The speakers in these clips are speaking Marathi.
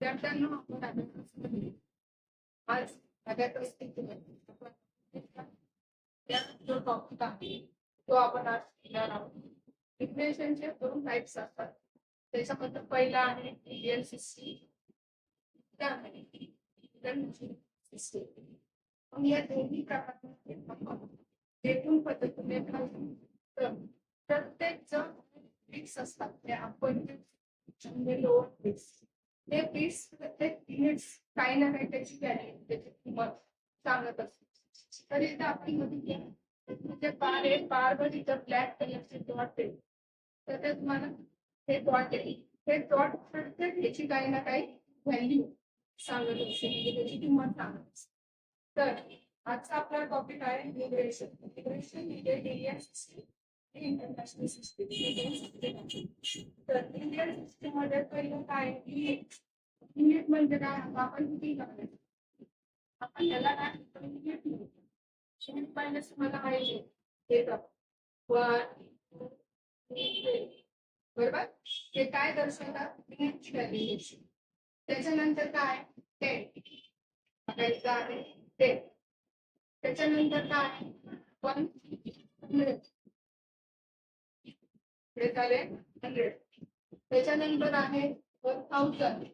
विद्यार्थ्यांना आपण आज जो टॉपिक आहे तो आपण आज शिकणार आहोत. इक्वेशनचे दोन टाइप्स असतात. त्याच्याबद्दल पहिला आहे इंडियन सिस्टीम, या दोन्ही प्रकारांमध्ये आपण एकूण पद्धतीने प्रत्येक जण फिक्स असतात ते आपण ते पीस प्रत्येक युनिट्स काही ना काही त्याची व्हॅल्यू त्याची किंमत सांगत असतो. तर इथे आपण बघितलं म्हणजे बार आहे, बार वर इथं ब्लॅक कलरचे डॉट आहे, तर ते तुम्हाला हे डॉट आहे, हे डॉट प्रत्येक ह्याची काही ना काही व्हॅल्यू सांगत असते, म्हणजे त्याची किंमत सांगत असते. तर आजचा आपला टॉपिक आहे इंटिग्रेशन. इंटिग्रेशन म्हणजे इंडियन सिस्टीम, इंटरनॅशनल सिस्टीम. तर इंडियन सिस्टीम मध्ये पहिलं काय युनिट म्हणजे काय, आपण किती करायचं, आपण त्याला काय युनिट युनिट पाहिजे तुम्हाला माहिती आहे बरोबर. ते काय दर्शवतात युनिटची व्हॅल्यू. त्याच्यानंतर काय 10 बघायचं आहे 10. त्याच्यानंतर काय 100 हे झाले 100. त्याच्यानंतर आहे 1000.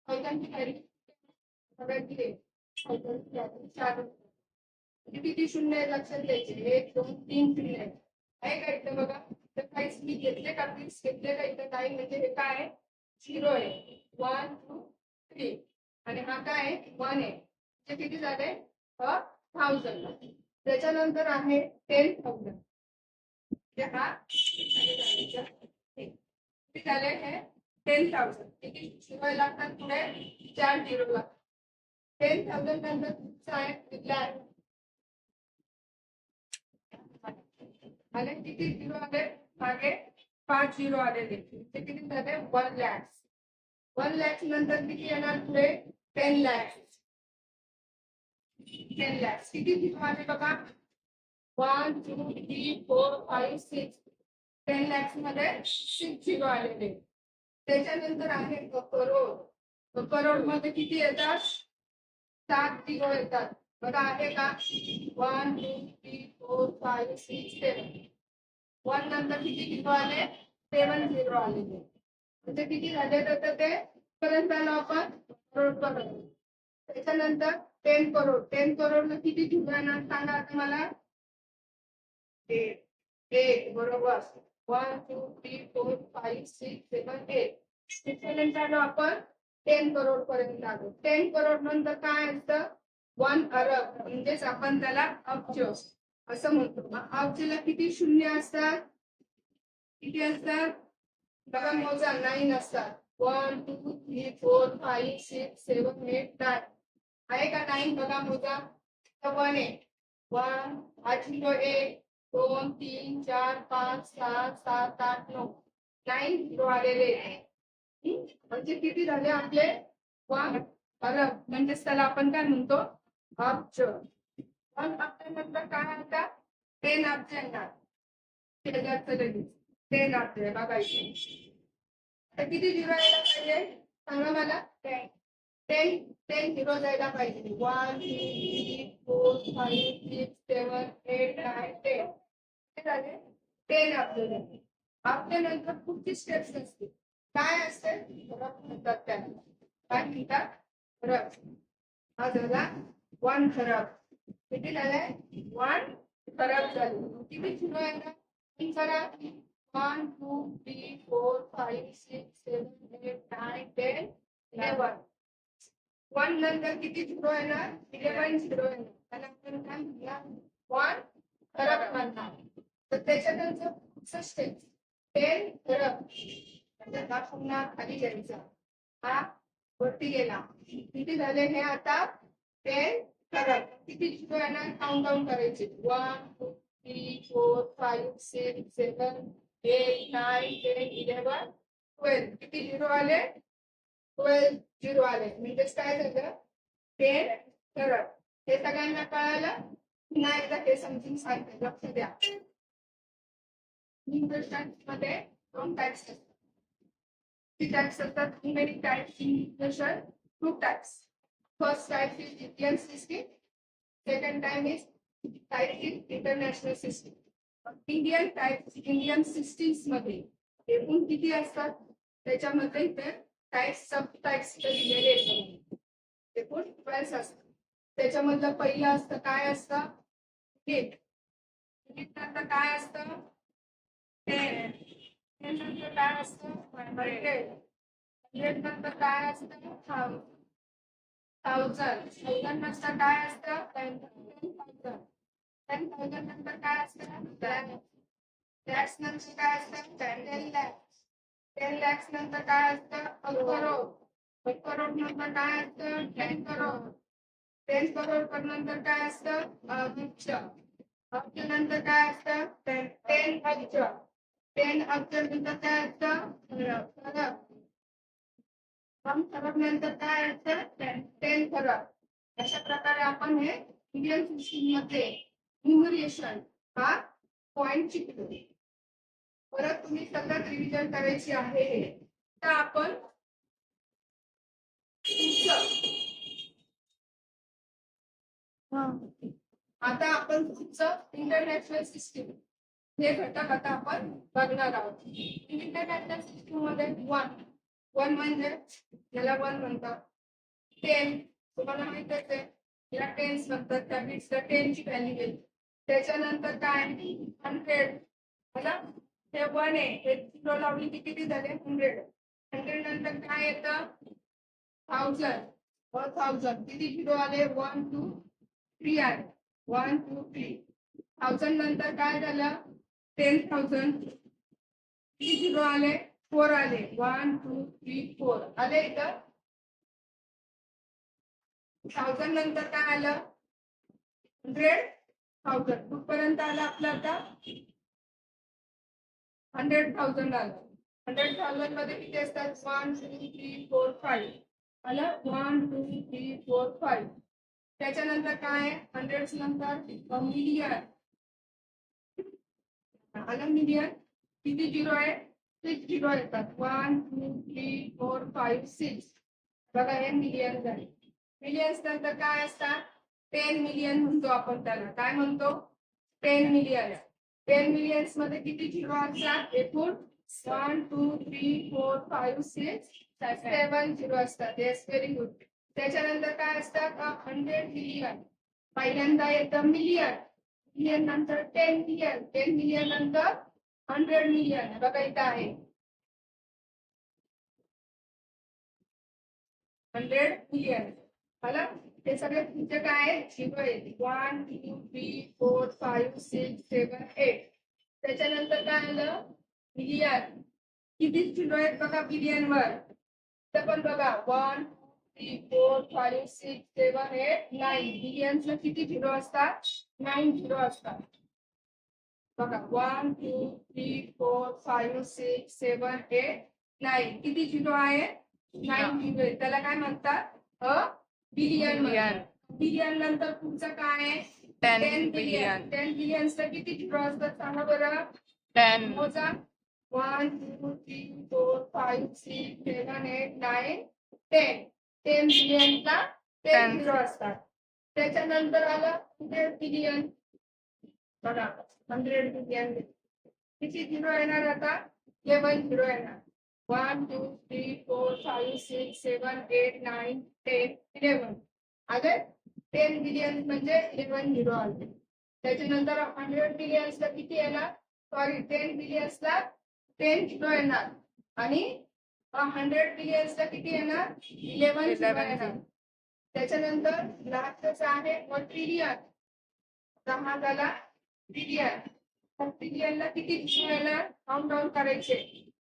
1000 ची व्हॅल्यू बघायची किती शून्य आहे लक्षात द्यायचे. 1 2 3 शून्य आहे का इथं बघा. तर काहीच मी घेतले का पीस घेतले का इथं काही, म्हणजे हे काय 0 आहे 1 2 3 आणि हा काय 1 आहे, म्हणजे किती झाले 1000. त्याच्यानंतर आहे 10,000. हा किती झाले हे 10,000. किती झिरो लागतात पुढे 4 झिरो लागतात. 10,000 नंतर आहे लाख आले, किती झिरो आले मागे 5 झिरो आलेले, ते किती झाले 1 लाख. 1 लाख नंतर किती येणार पुढे 10 लाख. 10 लाख किती झिरो आले बघा 1 2 3 4 5 6. 10 लाख मध्ये 6 झिरो आलेले. त्याच्यानंतर आहे करोड. करोड मध्ये किती येतात 7 झिरो येतात बघा, आहे का 1 2 3 4 5 6 7. 1 नंतर किती झिरो आले 7 झिरो आलेले, म्हणजे किती झाले तर ते पर्यंत आलो आपण करोड करोड. त्याच्यानंतर 10 करोड. 10 करोड मध्ये किती झिरो येणार सांगा तुम्हाला 8 बरोबर. 1 2 3 4 5 6 7 8. त्याच्यानंतर आलो आपण 10 करोड पर्यंत आलो. 10 करोड नंतर काय असतं 1 अरब, म्हणजेच आपण त्याला अब्ज असं म्हणतो. अब्जला किती शून्य असतात, किती असतात बघा मोजा 9 असतात. 1 2 3 4 5 6 7 8 9 आहे का 9 बघा मोजा. 1 आहे 1 8 0 1 2 3 4 5 6 7 8 9 9 झिरो आलेले, म्हणजे किती झाले आपले 1 अरब, म्हणजेच त्याला आपण काय म्हणतो अब्ज. 1 अब्ज नंतर काय आता 10 अब्ज येणार. 10 अब्ज बघायचे. तर किती झिरो यायला पाहिजे सांगा मला 10 10 10 झिरो जायला पाहिजे. 1 2 3 4 5 6 7 8 9 10 झाले 10 अब्ज. आपल्यानंतर पुढची स्टेप्स असते काय असते रफ म्हणतात त्याला. काय म्हणतात रफ. हा झाला 1 खरब. किती झाले 1 खरब झाले. किती झिरो येणार करा 1 2 3 4 5 6 7 8 9 10 11. 1 नंतर किती झिरो येणार 11 झिरो येणार, त्याला आपण काय म्हणणार 1 खरब म्हणणार. तर त्याच्यानंतर पुढचं स्टेप 10 खरब, त्याचा पुन्हा खाली जायचा, हा वरती गेला. किती झाले हे आता 10 खरब. किती झिरो येणार काउंट डाऊन करायचे 1 2 3 4 5 6 7 8 9 10 11 12. किती झिरो आले 12 झिरो आले, म्हणजेच काय झालं 10 खरब. हे सगळ्यांना कळालं. पुन्हा एकदा हे समजून सांगते लक्ष द्या. मध्ये 2 टाइप्स असतात. types असतात. Numeric types in notation, two types. First type is Indian system. Second type is type is international system. Indian types, Indian systems मध्ये एकूण किती असतात? त्याच्यामध्ये इथे टाइप्स सब टाइप्स दिलेले आहेत. एकूण 12 असतात. त्याच्यामधलं पहिलं असतं काय असतं? गेट. गेट नंतर काय असतं? टेन. टेन नंतर काय असतं? 100. 100 नंतर काय असतं? 1000. 1000 नंतर काय असतं? 10,000. 10,000 नंतर काय असतं? lakh. लॅक्स नंतर काय असतं? 10 lakhs. 10 lakhs नंतर काय असतं? करोड. करोड नंतर काय असतं? 10 करोड. 10 करोड नंतर काय असतं? अब्ज. अब्ज नंतर काय असतं? 10 अब्ज. 10 अब्ज नंतर काय असतं? खरब. खरब नंतर काय असतं? 10 खरब. अशा प्रकारे आपण हे इंडियन सिस्टीम मध्ये न्यूमरेशन हा पॉइंट शिकलो. परत तुम्ही सतत रिव्हिजन करायची आहे. तर आपण आता आपण तुमचं इंटरनॅशनल सिस्टीम हे घटक आता आपण बघणार आहोत. इंटरनॅशनल सिस्टीम मध्ये वन म्हणजे याला वन म्हणतात. 10 तुम्हाला माहितच आहे, याला टेन्स म्हणतात. त्या बिट्सला 10 ची व्हॅल्यू येईल. त्याच्यानंतर काय? 100. मला हे 1 आहे, हे झिरो लावली की किती झाले? 100. 100 नंतर काय येतं? 1000. 1000 किती झिरो आले? 1 2 3 आले. 1 2 3. 1000 नंतर काय झालं? 10,000. किती झिरो आले? 4 आले. 1 2 3 4 आले इथं. 1000 नंतर काय आलं? 100,000. कुठपर्यंत आलं आपलं आता? 100,000 आलं. 100,000 मध्ये किती असतात? 1 2 3 4 5 आलं. 1 2 3 4 5. त्याच्यानंतर काय? 100 नंतर मिलियन आलं. मिलियन किती झिरो आहे? 6 झिरो येतात. 1 2 3 4 5 6. बघा हे मिलियन झाले. मिलियन्स नंतर काय असतात? 10 मिलियन म्हणतो आपण त्याला. काय म्हणतो? 10 मिलियन. 10 मिलियन्स मध्ये किती झिरो असतात? एकूण 1 2 3 4 5 6 7 झिरो असतात. Yes, very good. त्याच्यानंतर काय असतात? 100 मिलियन. पहिल्यांदा येतं मिलियन. मिलियन नंतर 10 मिलियन. 10 मिलियन नंतर 100 मिलियन. बघा इथं आहे 100 मिलियन. मला हे सगळे तुमचे काय आहे? झिरो आहे. 1 2 3 4 5 6 7 8. त्याच्यानंतर काय आलं? बिलियन. किती झिरो आहेत बघा बिलियन वर? तर पण बघा 1 2 3 4 5 6 7 8 9. बिलियन्सला किती झिरो असतात? 9 झिरो असतात. बघा 1 2 3 4 5 6 7 8 9. किती झिरो आहे? 9 झिरो आहे. त्याला काय म्हणतात? अ बिलियन म्हणतात. बिलियन नंतर तुमचं काय आहे? 10 बिलियन. 10 बिलियन्सला किती झिरो असतात सांगा बरं? 10. मोजा. 1 2 3 4 5 6 7 8 9 10. 10 बिलियनला 10 झिरो असतात. त्याच्यानंतर आलं 100 बिलियन. बघा 100 बिलियन किती झिरो येणार आता? 11 झिरो येणार. 1 2 3 4 5 6 7 8 9 10 11 आले. 10 बिलियन म्हणजे 11 झिरो आले. त्याच्यानंतर 100 बिलियन्सला किती येणार? सॉरी 10 बिलियन्सला 10 झिरो येणार. आणि 100 बिलियन्सला किती येणार? 11 झिरो येणार. त्याच्यानंतर लास्टच आहे 1 ट्रिलियन. 10 झाला ट्रिलियन. ट्रिलियनला किती झिरो येणार? काउंट डाऊन करायचे.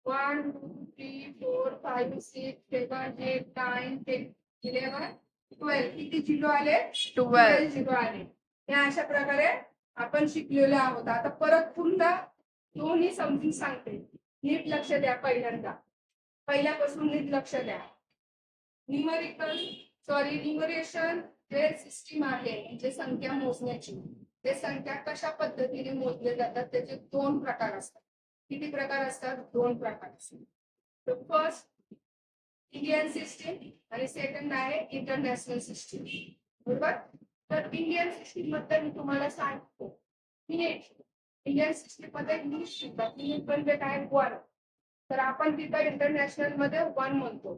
1 2 3 4 5 6 7 8 9 10 11 12. किती झिरो आले? 12 झिरो आले. या अशा प्रकारे आपण शिकलेलो आहोत. आता परत पुन्हा दोन्ही समजून सांगते. नीट लक्ष द्या. पहिल्यापासून नीट लक्ष द्या. न्यूमरिकल न्यूमरेशन जे सिस्टीम आहे म्हणजे संख्या मोजण्याची, ते संख्या कशा पद्धतीने मोजले जातात त्याचे दोन प्रकार असतात. किती प्रकार असतात? दोन प्रकार असतात. फर्स्ट इंडियन सिस्टीम आणि सेकंड आहे इंटरनॅशनल सिस्टीम. बरोबर. तर इंडियन सिस्टीम बद्दल मी तुम्हाला सांगतो. मिनिट. इंडियन सिस्टीम मध्ये मिनिट शिकतात. मिनिट म्हणजे काय? 1. तर आपण तिथं इंटरनॅशनल मध्ये 1 म्हणतो.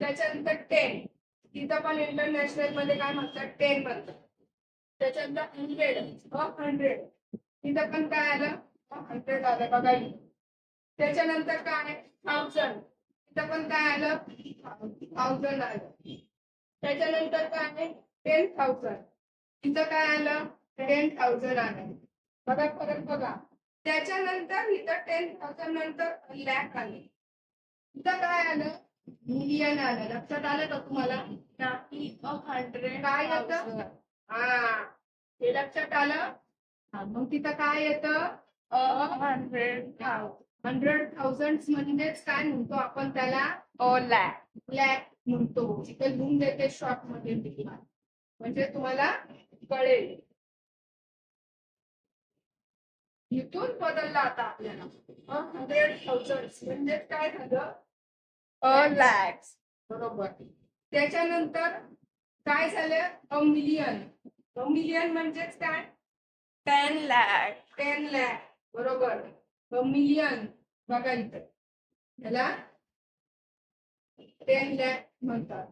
त्याच्यानंतर 10. तिथं पण इंटरनॅशनल मध्ये काय म्हणतात? 10 म्हणतात. त्याच्यानंतर 100. तिथं पण काय आलं? 100 आलं बघा. त्याच्यानंतर काय? 1000. तिथं पण काय आलं? 1000 आलं. त्याच्यानंतर काय आहे? 10,000. तिथं काय आलं? 10,000 आलं. बघा फरक बघा. त्याच्यानंतर इथं 10,000 नंतर लॅक आले. इथं काय आलं? मिलियन आलं. लक्षात आलं का तुम्हाला? नाही. 100 काय येतं? हा, हे लक्षात आलं. मग तिथं काय येतं? 100,000. 100,000 म्हणजेच काय म्हणतो आपण त्याला? लॅक. लॅक म्हणतो. तिथे लिहून देते शॉर्ट मध्ये म्हणजे तुम्हाला कळेल. इथून बदलला आता आपल्याला 100,000 म्हणजे काय झालं? लॅक्स. बरोबर. त्याच्यानंतर काय झालं? A million. अ मिलियन म्हणजेच काय? 10 लाख. 10 लाख. बरोबर. अ मिलियन बघा इथं त्याला 10 लाख म्हणतात.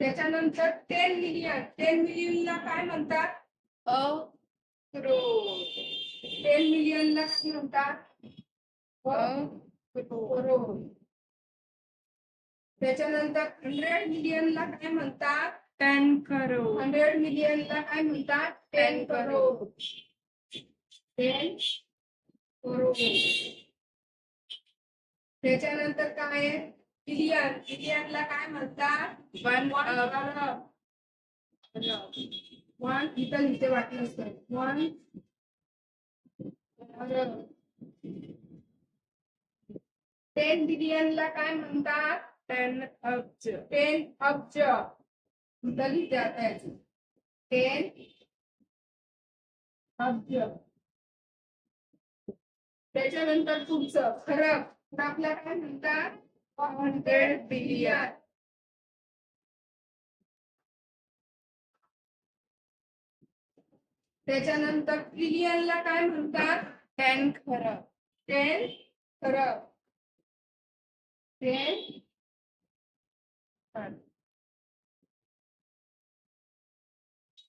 त्याच्यानंतर 10 मिलियन. 10 मिलियनला काय म्हणतात? अ करोड. 10 मिलियनला काय म्हणतात? अ करोड. त्याच्यानंतर 100 मिलियनला काय म्हणतात? 10 करोड. 100 मिलियनला काय म्हणतात? 10 करोड. 10 करोड. त्याच्यानंतर काय आहे? बिलियन. बिलियनला काय म्हणतात? 1 अरब. 1 इथे वाटलं असतं. 1 अरब. 10 बिलियनला काय म्हणतात? 10 अब्ज. 10 अब्ज. इथं लिहिते आता याचं. 10 अब्ज. त्याच्यानंतर पुढचं खरं आपल्याला काय म्हणतात? 100 बिलियन. त्याच्यानंतर ट्रिलियनला काय म्हणतात? 10 खरं. 10 खरं. 10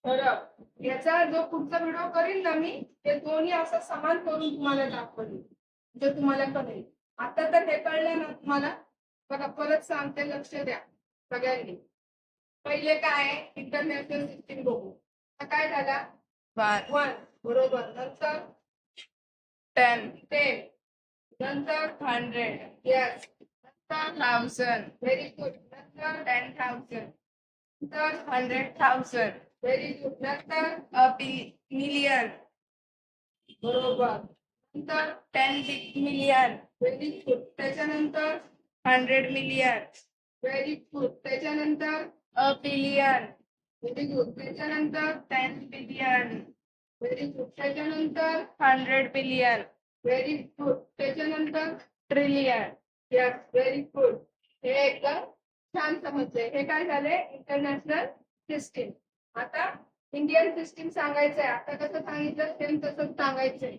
खरं. याचा जो पुढचा व्हिडिओ करीन ना मी, ते दोन्ही असं समान करून तुम्हाला दाखवले, जे तुम्हाला कळेल. आता तर हे कळलं ना तुम्हाला. बघा परत सांगते, लक्ष द्या सगळ्यांनी. पहिले काय? इंटरनॅशनल सिस्टीम बघू. काय झाला? 1. बरोबर. नंतर 10. नंतर 100. येस. नंतर 1000. Very good. नंतर 10,000. नंतर 100,000. Very good. नंतर मिलियन. बरोबर. नंतर 10 मिलियन. Very good. त्याच्यानंतर 100 मिलियन. Very good. त्याच्यानंतर बिलियन. Very good. त्याच्यानंतर 10 बिलियन. Very good. त्याच्यानंतर 100 बिलियन. Very good. त्याच्यानंतर ट्रिलियन. यस. Very good. हे एकदम छान समजले. हे काय झाले? International system. आता इंडियन सिस्टीम सांगायचंय. आता कसं सांगितलं सेम तसंच सांगायचंय.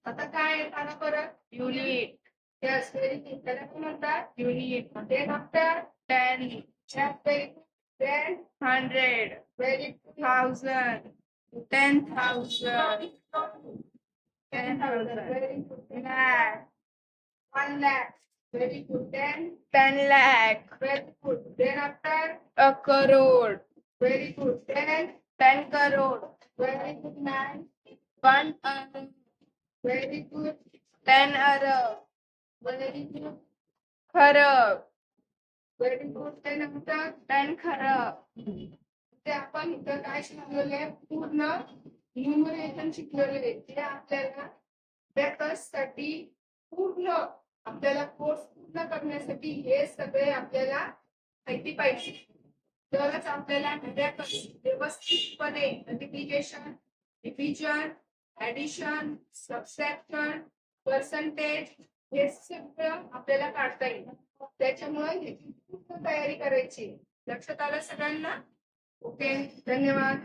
आता काय सांगा परत? युनिट. यस. Very good. त्याला काय म्हणतात? Unit. 10 after 10. Yes. Very good. 10 100. Very good. 1000. 10,000. 10,000. Very good. Lakh. 1 lakh. Very good. 10 lakh. Very good. Then after a crore. Very good. 10 crore. Very good, man. 1 arab. Very good. 10 arab. Very good. Kharab. Very good. Then after 10 kharab. ते आपण इथं काय शिकलेले? पूर्ण न्यूमरेशन शिकलेले. ते आपल्याला अभ्यासासाठी पूर्ण आपल्याला कोर्स पूर्ण करण्यासाठी हे सगळे आपल्याला माहिती पाहिजे. तरच आपल्याला अभ्यास व्यवस्थितपणे multiplication, division, addition, subtraction, percentage हे सगळं आपल्याला काढता येईल. त्याच्यामुळे ह्याची पूर्ण तयारी करायची. लक्षात आलं सगळ्यांना? ओके, धन्यवाद.